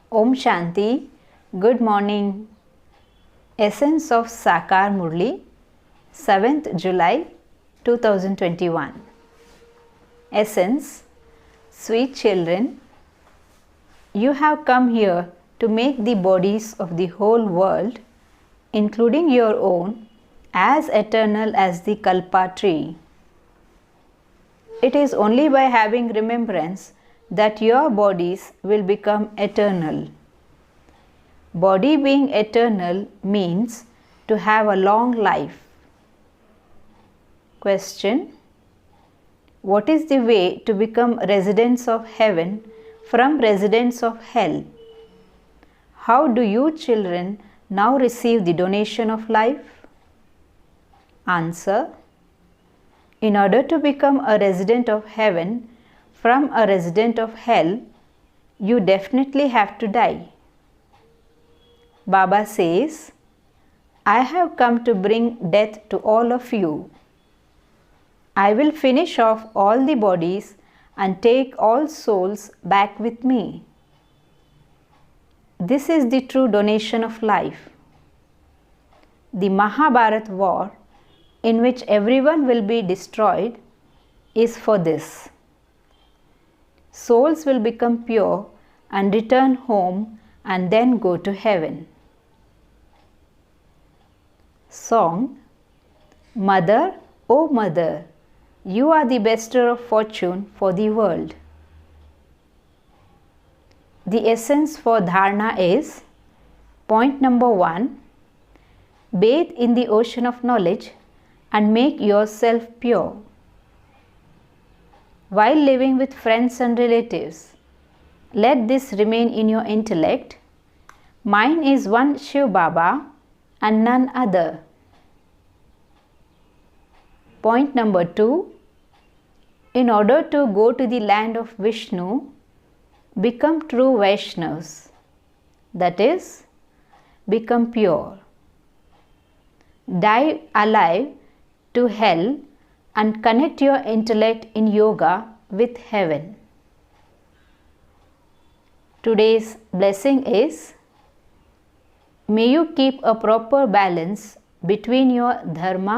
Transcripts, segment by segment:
Om Shanti. Good morning. Essence of Sakar Murli, 7th July 2021. Essence. Sweet children, you have come here to make the bodies of the whole world, including your own, as eternal as the Kalpa tree. It is only by having remembrance that your bodies will become eternal. Body being eternal means to have a long life. Question: what is the way to become residents of heaven from residents of hell? How do you children now receive the donation of life? Answer: in order to become a resident of heaven from a resident of hell, you definitely have to die. Baba says, I have come to bring death to all of you. I will finish off all the bodies and take all souls back with me. This is the true donation of life. The Mahabharat war, in which everyone will be destroyed, is for this. Souls will become pure and return home and then go to heaven. Song. Mother, O Mother, you are the bester of fortune for the world. The essence for dharana is: point number 1, bathe in the ocean of knowledge and make yourself pure. While living with friends and relatives, let this remain in your intellect: mine is one Shiv Baba and none other. Point number 2, in order to go to the land of Vishnu, become true Vaishnavas, that is, become pure. Die alive to hell and connect your intellect in yoga with heaven. Today's blessing is: may you keep a proper balance between your dharma,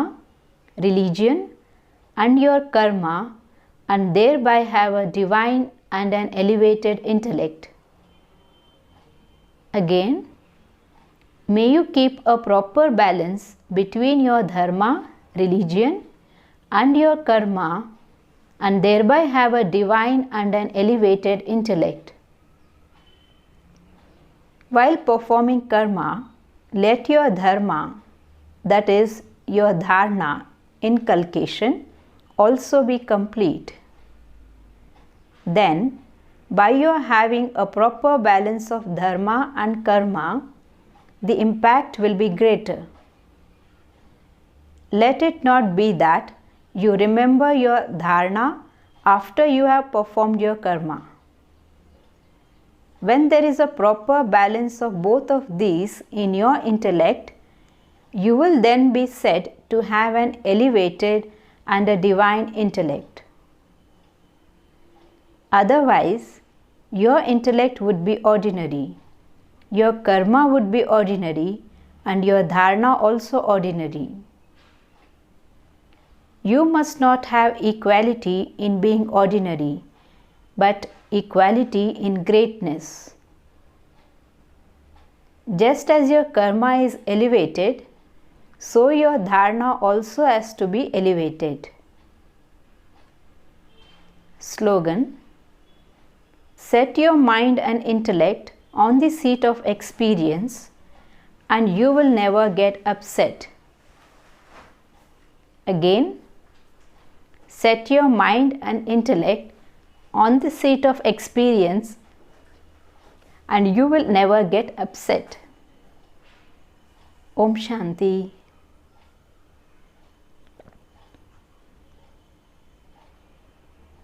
religion, and your karma, and thereby have a divine and an elevated intellect. Again, may you keep a proper balance between your dharma, religion, and your karma, and thereby have a divine and an elevated intellect. While performing karma, let your dharma, that is your dharana, inculcation, also be complete. Then, by your having a proper balance of dharma and karma, the impact will be greater. Let it not be that you remember your dharana after you have performed your karma. When there is a proper balance of both of these in your intellect, you will then be said to have an elevated and a divine intellect. Otherwise, your intellect would be ordinary, your karma would be ordinary, and your dharana also ordinary. You must not have equality in being ordinary, but equality in greatness. Just as your karma is elevated, so your dharana also has to be elevated. Slogan: set your mind and intellect on the seat of experience and you will never get upset. Again, set your mind and intellect on the seat of experience and you will never get upset. Om Shanti.